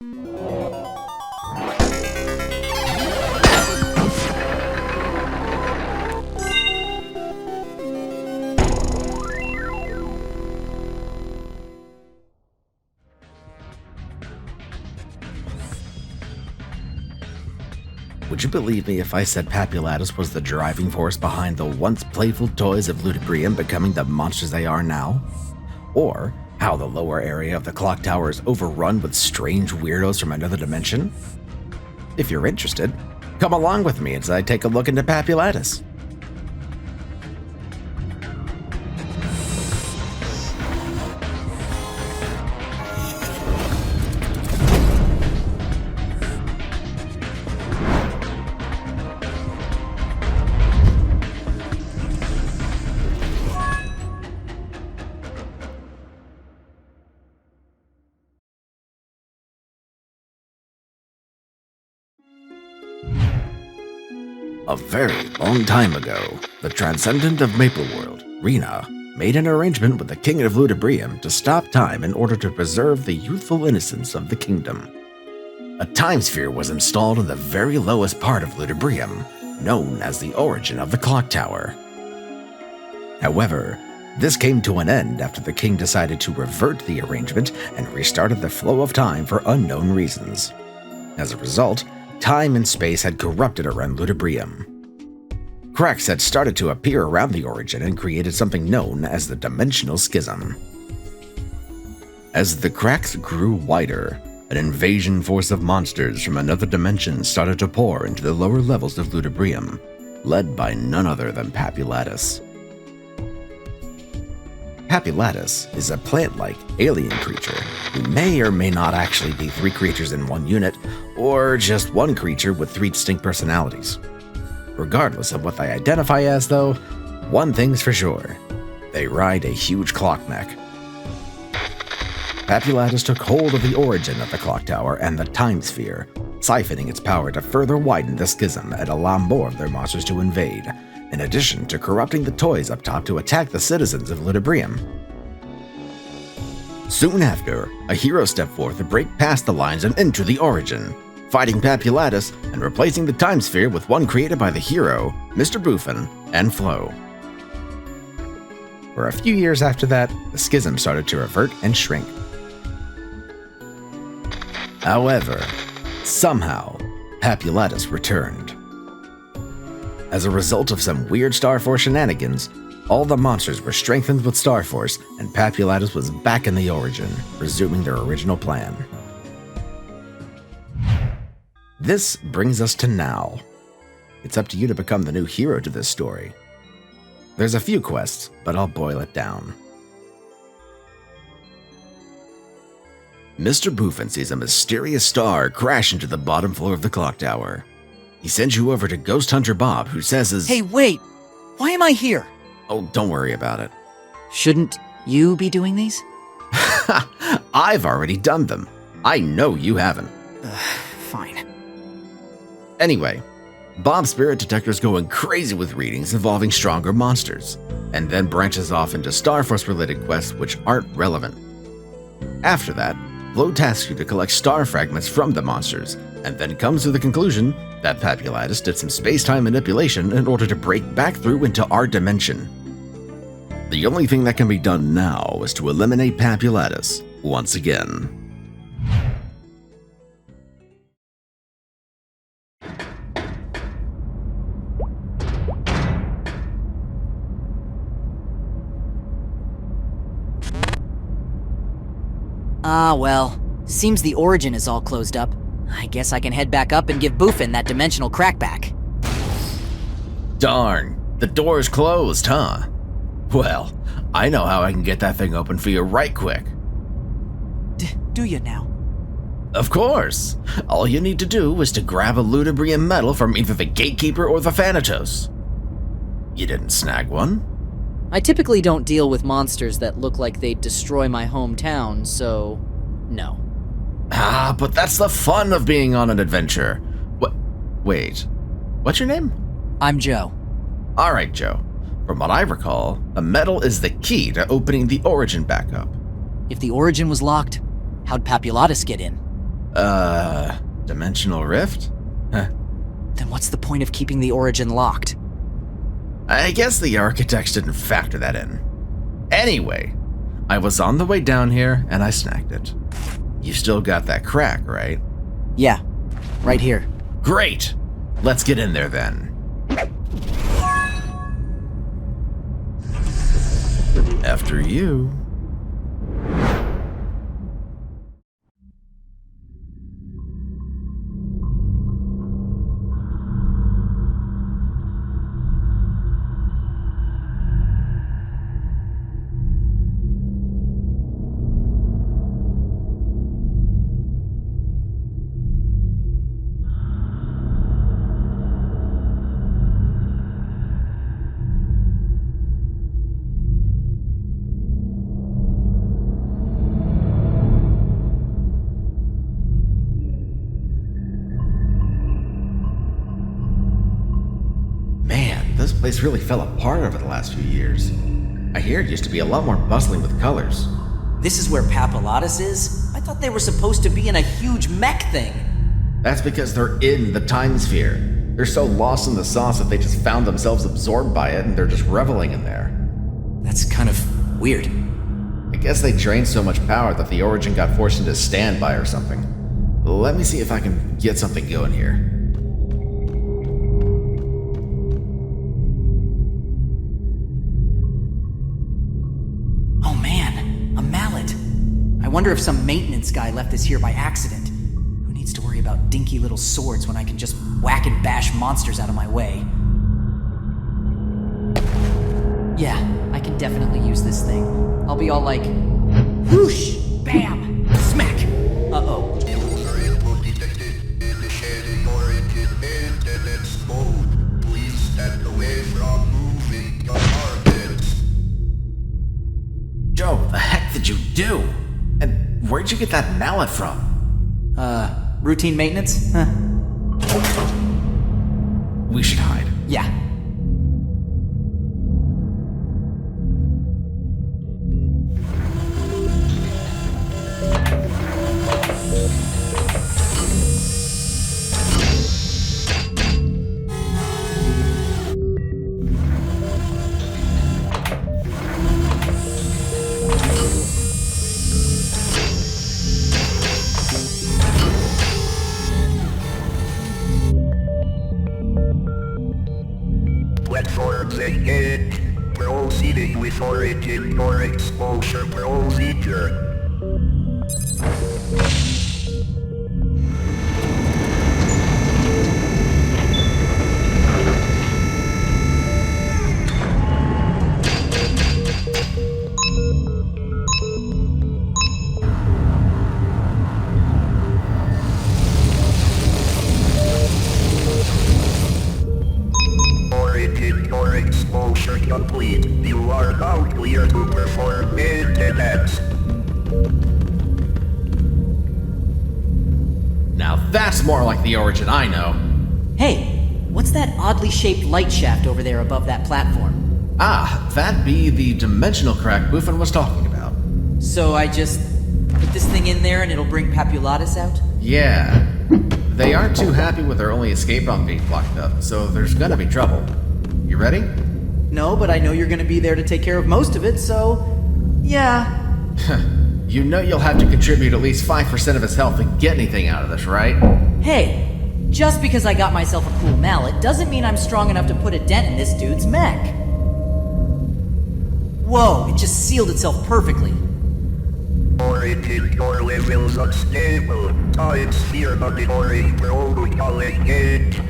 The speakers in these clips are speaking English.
Would you believe me if I said Papulatus was the driving force behind the once playful toys of Ludibrium becoming the monsters they are now? Or how the lower area of the Clocktower is overrun with strange weirdos from another dimension? If you're interested, come along with me as I take a look into Papulatus. A very long time ago, the Transcendent of Maple World, Rena, made an arrangement with the King of Ludibrium to stop time in order to preserve the youthful innocence of the kingdom. A time sphere was installed in the very lowest part of Ludibrium, known as the origin of the Clocktower. However, this came to an end after the king decided to revert the arrangement and restarted the flow of time for unknown reasons. As a result, time and space had corrupted around Ludibrium. Cracks had started to appear around the origin and created something known as the Dimensional Schism. As the cracks grew wider, an invasion force of monsters from another dimension started to pour into the lower levels of Ludibrium, led by none other than Papulatus. Papulatus is a plant-like alien creature who may or may not actually be three creatures in one unit, or just one creature with three distinct personalities. Regardless of what they identify as, though, one thing's for sure: they ride a huge clock neck. Papulatus took hold of the origin of the Clocktower and the Time Sphere, siphoning its power to further widen the schism and allow more of their monsters to invade, in addition to corrupting the toys up top to attack the citizens of Ludibrium. Soon after, a hero stepped forth to break past the lines and enter the origin, fighting Papulatus and replacing the Time Sphere with one created by the hero, Mr. Buffin, and Flo. For a few years after that, the schism started to revert and shrink. However, somehow, Papulatus returned. As a result of some weird Starforce shenanigans, all the monsters were strengthened with Starforce, and Papulatus was back in the origin, resuming their original plan. This brings us to now. It's up to you to become the new hero to this story. There's a few quests, but I'll boil it down. Mr. Buffin sees a mysterious star crash into the bottom floor of the Clocktower. He sends you over to Ghost Hunter Bob, who says Hey, wait! Why am I here? Oh, don't worry about it. Shouldn't you be doing these? I've already done them. I know you haven't. Fine. Anyway, Bob's spirit detector's going crazy with readings involving stronger monsters, and then branches off into Starforce-related quests which aren't relevant. After that, Flo tasks you to collect star fragments from the monsters, and then comes to the conclusion that Papulatus did some space-time manipulation in order to break back through into our dimension. The only thing that can be done now is to eliminate Papulatus once again. Ah, well. Seems the origin is all closed up. I guess I can head back up and give Buffin that dimensional crackback. Darn, the door's closed, huh? Well, I know how I can get that thing open for you right quick. Do you now? Of course. All you need to do is to grab a Ludibrium medal from either the Gatekeeper or the Thanatos. You didn't snag one? I typically don't deal with monsters that look like they'd destroy my hometown, so no. Ah, but that's the fun of being on an adventure. Wait, what's your name? I'm Joe. All right, Joe. From what I recall, a medal is the key to opening the origin back up. If the origin was locked, how'd Papulatus get in? Dimensional rift? Huh. Then what's the point of keeping the origin locked? I guess the architects didn't factor that in. Anyway, I was on the way down here and I snagged it. You still got that crack, right? Yeah, right here. Great! Let's get in there then. After you. This place really fell apart over the last few years. I hear it used to be a lot more bustling with colors. This is where Papulatus is? I thought they were supposed to be in a huge mech thing. That's because they're in the time sphere. They're so lost in the sauce that they just found themselves absorbed by it and they're just reveling in there. That's kind of weird. I guess they drained so much power that the origin got forced into standby or something. Let me see if I can get something going here. I wonder if some maintenance guy left this here by accident. Who needs to worry about dinky little swords when I can just whack and bash monsters out of my way? Yeah, I can definitely use this thing. I'll be all like, whoosh, bam, smack. Uh-oh. Joe, the heck did you do? And where'd you get that mallet from? Routine maintenance? Huh. We should hide. Yeah. Proceeding with origin or exposure procedure. Exposure complete. You are now clear to perform maintenance. Now that's more like the origin I know. Hey, what's that oddly shaped light shaft over there above that platform? Ah, that be the dimensional crack Buffin was talking about. So I just put this thing in there and it'll bring Papulatus out? Yeah. They aren't too happy with their only escape route being blocked up, so there's gonna be trouble. You ready? No, but I know you're gonna be there to take care of most of it, so... yeah. You know you'll have to contribute at least 5% of his health to get anything out of this, right? Hey, just because I got myself a cool mallet doesn't mean I'm strong enough to put a dent in this dude's mech. Whoa, it just sealed itself perfectly. Origin, your levels unstable. Time sphere monitoring protocol engaged.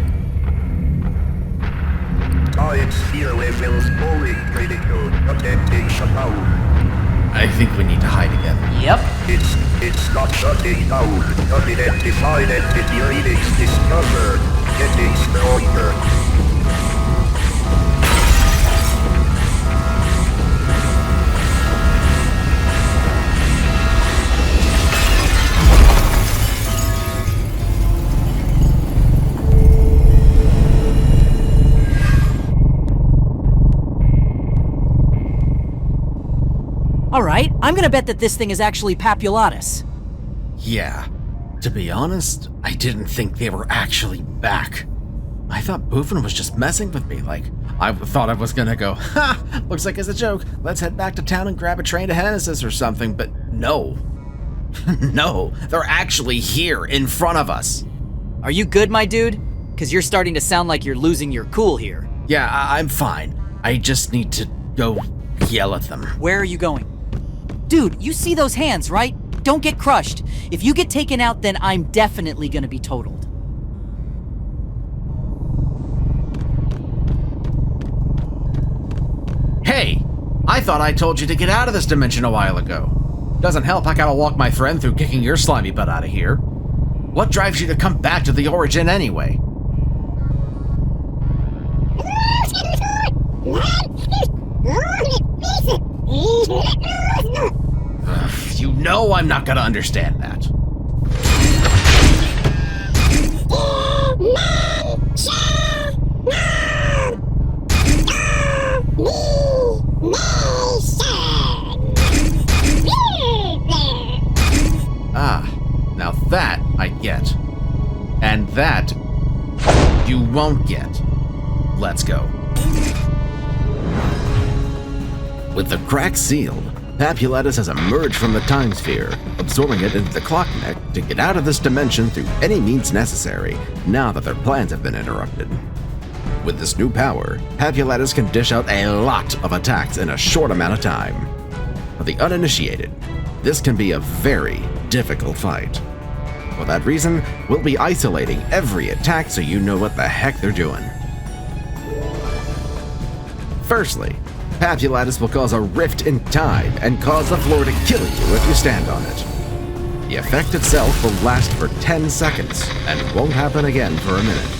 Time sphere levels fully critical. Attempting shutdown. I think we need to hide again. Yep. It's not shutting down. Unidentified entity readings discovered. Getting stronger. Alright, I'm gonna bet that this thing is actually Papulatus. Yeah. To be honest, I didn't think they were actually back. I thought Boofin was just messing with me, like, I thought I was gonna go, ha, looks like it's a joke, let's head back to town and grab a train to Genesis or something, but no. No, they're actually here in front of us. Are you good, my dude? Because you're starting to sound like you're losing your cool here. Yeah, I'm fine. I just need to go yell at them. Where are you going? Dude, you see those hands, right? Don't get crushed. If you get taken out, then I'm definitely gonna be totaled. Hey, I thought I told you to get out of this dimension a while ago. Doesn't help, I gotta walk my friend through kicking your slimy butt out of here. What drives you to come back to the origin anyway? You know I'm not gonna understand that. Ah, now that I get. And that you won't get. Let's go. With the crack sealed, Papulatus has emerged from the time sphere, absorbing it into the clock neck to get out of this dimension through any means necessary, now that their plans have been interrupted. With this new power, Papulatus can dish out a lot of attacks in a short amount of time. For the uninitiated, this can be a very difficult fight. For that reason, we'll be isolating every attack so you know what the heck they're doing. Firstly, Papulatus will cause a rift in time and cause the floor to kill you if you stand on it. The effect itself will last for 10 seconds and won't happen again for a minute.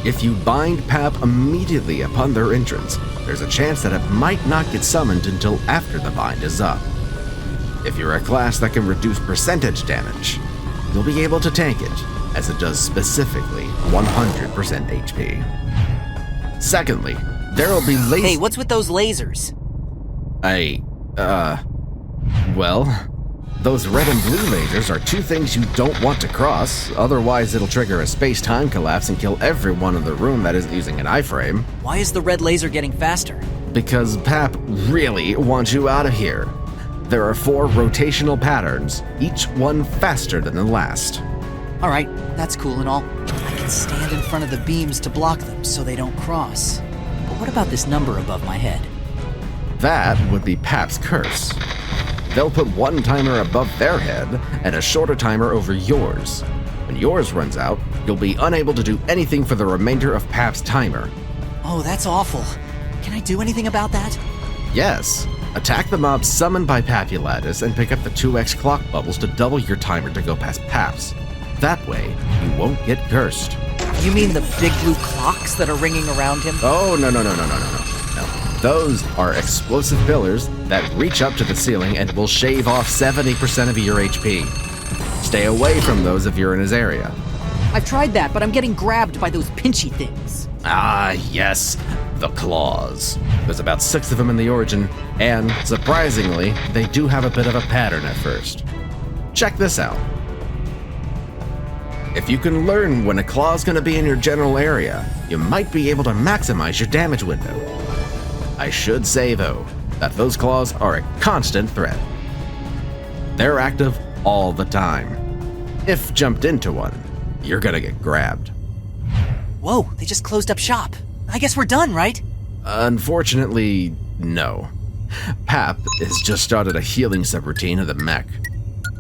If you bind Pap immediately upon their entrance, there's a chance that it might not get summoned until after the bind is up. If you're a class that can reduce percentage damage, you'll be able to tank it, as it does specifically 100% HP. Secondly, there'll be lasers. Hey, what's with those lasers? Well, those red and blue lasers are two things you don't want to cross, otherwise it'll trigger a space-time collapse and kill everyone in the room that isn't using an iframe. Why is the red laser getting faster? Because Pap really wants you out of here. There are 4 rotational patterns, each one faster than the last. Alright, that's cool and all. I can stand in front of the beams to block them so they don't cross. But what about this number above my head? That would be Pap's curse. They'll put one timer above their head and a shorter timer over yours. When yours runs out, you'll be unable to do anything for the remainder of Pap's timer. Oh, that's awful. Can I do anything about that? Yes. Attack the mobs summoned by Papulatus and pick up the 2x clock bubbles to double your timer to go past Pap's. That way, you won't get cursed. You mean the big blue clocks that are ringing around him? Oh, no. Those are explosive pillars that reach up to the ceiling and will shave off 70% of your HP. Stay away from those if you're in his area. I've tried that, but I'm getting grabbed by those pinchy things. Ah, yes, the claws. There's about 6 of them in the origin, and, surprisingly, they do have a bit of a pattern at first. Check this out. If you can learn when a claw's gonna be in your general area, you might be able to maximize your damage window. I should say, though, that those claws are a constant threat. They're active all the time. If jumped into one, you're gonna get grabbed. Whoa, they just closed up shop. I guess we're done, right? Unfortunately, no. Pap has just started a healing subroutine of the mech.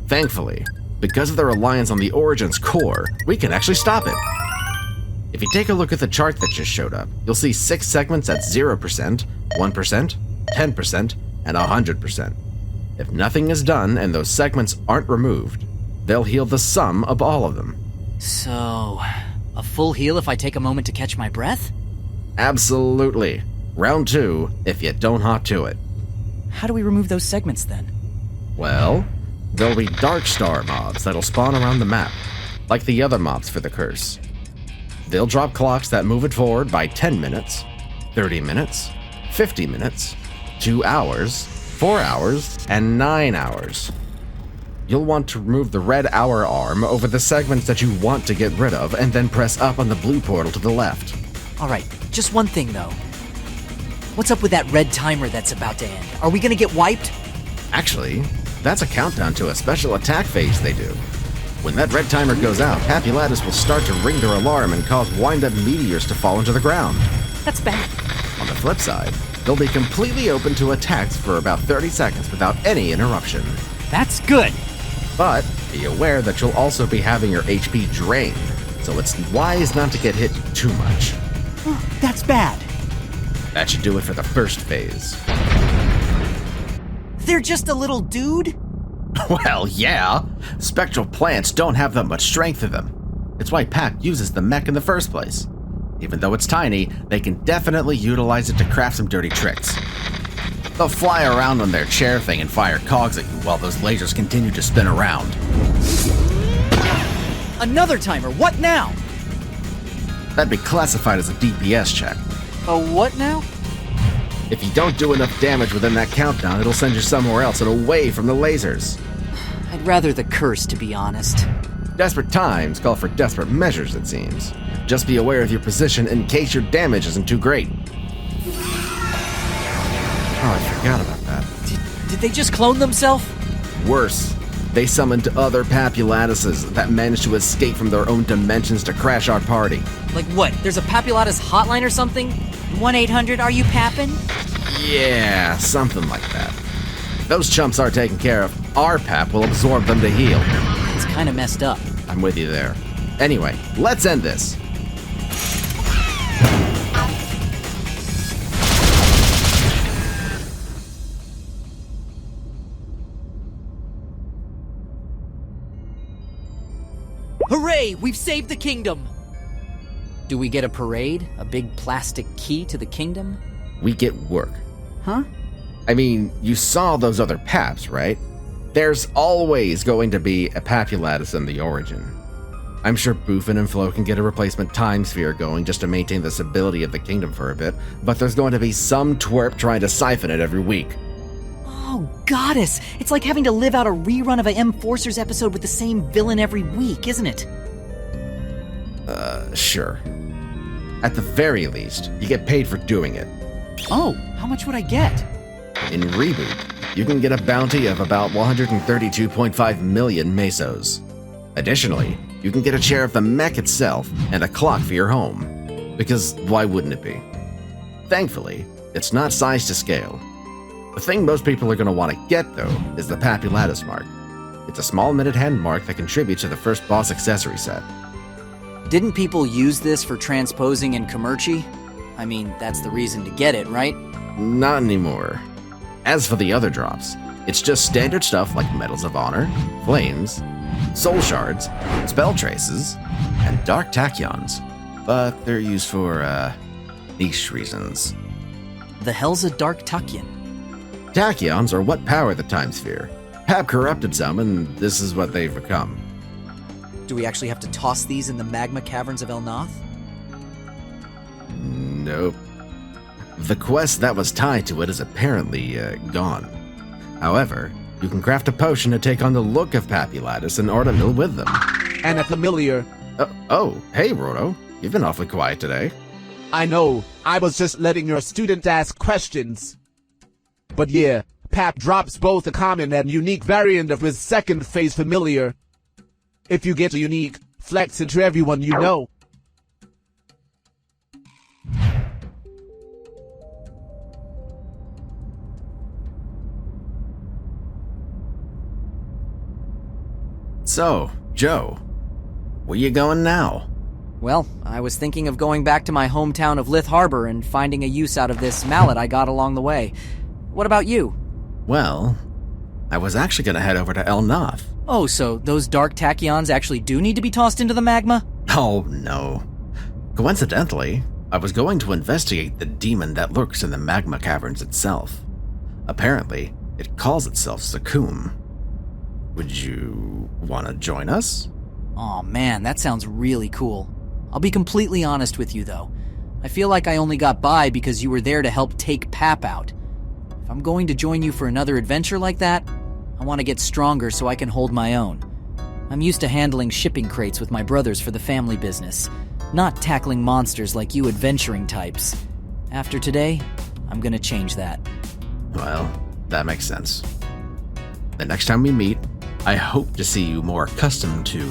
Thankfully, because of the reliance on the Origin's core, we can actually stop it. If you take a look at the chart that just showed up, you'll see 6 segments at 0%, 1%, 10%, and 100%. If nothing is done and those segments aren't removed, they'll heal the sum of all of them. So, a full heal if I take a moment to catch my breath? Absolutely. Round 2, if you don't hop to it. How do we remove those segments then? Well, there'll be dark star mobs that'll spawn around the map, like the other mobs for the curse. They'll drop clocks that move it forward by 10 minutes, 30 minutes, 50 minutes, 2 hours, 4 hours, and 9 hours. you'll want to remove the red hour arm over the segments that you want to get rid of, and then press up on the blue portal to the left. Alright, just one thing though. What's up with that red timer that's about to end? Are we gonna get wiped? Actually, that's a countdown to a special attack phase they do. When that red timer goes out, Papulatus will start to ring their alarm and cause wind-up meteors to fall into the ground. That's bad. On the flip side, they'll be completely open to attacks for about 30 seconds without any interruption. That's good. But be aware that you'll also be having your HP drained, so it's wise not to get hit too much. That's bad. That should do it for the first phase. They're just a little dude? Well, yeah. Spectral plants don't have that much strength to them. It's why Pap uses the mech in the first place. Even though it's tiny, they can definitely utilize it to craft some dirty tricks. They'll fly around on their chair thing and fire cogs at you while those lasers continue to spin around. Another timer, what now? That'd be classified as a DPS check. A what now? If you don't do enough damage within that countdown, it'll send you somewhere else and away from the lasers. I'd rather the curse, to be honest. Desperate times call for desperate measures, it seems. Just be aware of your position in case your damage isn't too great. Oh, I forgot about that. Did they just clone themselves? Worse, they summoned other Papulatuses that managed to escape from their own dimensions to crash our party. Like what? There's a Papulatus hotline or something? 1-800-are-you-pappin'? Yeah, something like that. If those chumps are taken care of, our Pap will absorb them to heal. It's kinda messed up. I'm with you there. Anyway, let's end this. Hooray! We've saved the kingdom! Do we get a parade? A big plastic key to the kingdom? We get work. Huh? I mean, you saw those other Paps, right? There's always going to be a Papulatus in the origin. I'm sure Boofin and Flo can get a replacement time sphere going just to maintain the stability of the kingdom for a bit, but there's going to be some twerp trying to siphon it every week. Oh, goddess! It's like having to live out a rerun of a M-Forcers episode with the same villain every week, isn't it? Sure. At the very least, you get paid for doing it. Oh, how much would I get? In Reboot, you can get a bounty of about 132.5 million mesos. Additionally, you can get a share of the mech itself and a clock for your home. Because why wouldn't it be? Thankfully, it's not sized to scale. The thing most people are going to want to get, though, is the Papulatus mark. It's a small minute hand mark that contributes to the first boss accessory set. Didn't people use this for transposing in Commerci? I mean, that's the reason to get it, right? Not anymore. As for the other drops, it's just standard stuff like Medals of Honor, Flames, Soul Shards, Spell Traces, and Dark Tachyons. But they're used for, niche reasons. The hell's a Dark Tachyon? Tachyons are what power the Time Sphere. Pap corrupted some, and this is what they've become. Do we actually have to toss these in the magma caverns of Elnath? Nope. The quest that was tied to it is apparently, gone. However, you can craft a potion to take on the look of Papulatus and Ornamill with them. And a familiar. Oh, hey, Roto. You've been awfully quiet today. I know, I was just letting your student ask questions. But yeah, Pap drops both a common and unique variant of his second phase familiar. If you get a unique, flex into everyone you know. So, Joe, where you going now? Well, I was thinking of going back to my hometown of Lith Harbor and finding a use out of this mallet I got along the way. What about you? Well, I was actually going to head over to Elnath. Oh, so those Dark Tachyons actually do need to be tossed into the magma? Oh, no. Coincidentally, I was going to investigate the demon that lurks in the magma caverns itself. Apparently, it calls itself Sakum. Would you want to join us? Aw, man, that sounds really cool. I'll be completely honest with you, though. I feel like I only got by because you were there to help take Pap out. If I'm going to join you for another adventure like that, I want to get stronger so I can hold my own. I'm used to handling shipping crates with my brothers for the family business, not tackling monsters like you adventuring types. After today, I'm gonna change that. Well, that makes sense. The next time we meet, I hope to see you more accustomed to,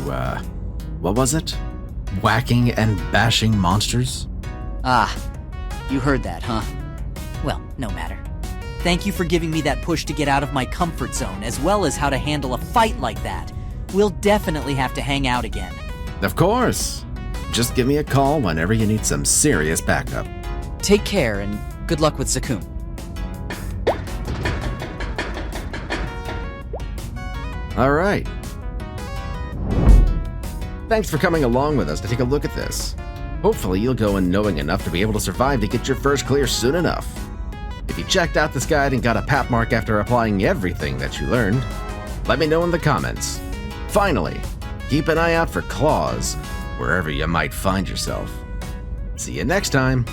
what was it? Whacking and bashing monsters? Ah, you heard that, huh? Well, no matter. Thank you for giving me that push to get out of my comfort zone, as well as how to handle a fight like that. We'll definitely have to hang out again. Of course! Just give me a call whenever you need some serious backup. Take care, and good luck with Zakum. Alright. Thanks for coming along with us to take a look at this. Hopefully you'll go in knowing enough to be able to survive to get your first clear soon enough. If you checked out this guide and got a pap mark after applying everything that you learned, let me know in the comments. Finally, keep an eye out for claws wherever you might find yourself. See you next time!